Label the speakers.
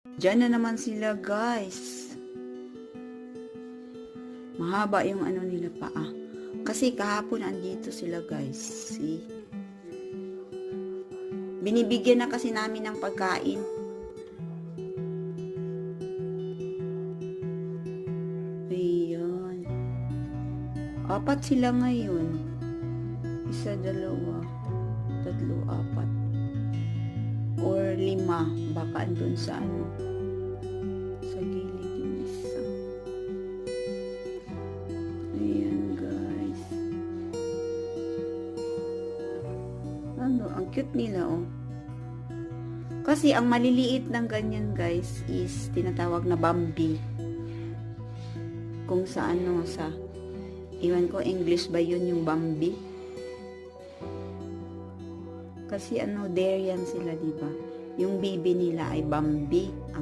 Speaker 1: Diyan na naman sila, guys. Mahaba yung ano nila paa. Kasi kahapon andito sila, guys. See? Binibigyan na kasi namin ng pagkain. Ayan. 4 sila ngayon. 1, 2, 3, 4. Or 5. Baka andun sa ano. Sa gilid yung isa. Ayan, guys. Ano, ang cute nila, oh. Kasi ang maliliit ng ganyan, guys, is tinatawag na Bambi. Kung sa ano, sa iwan ko, English ba yun yung Bambi? Kasi ano, Darien sila, diba? Yung baby nila ay Bambi.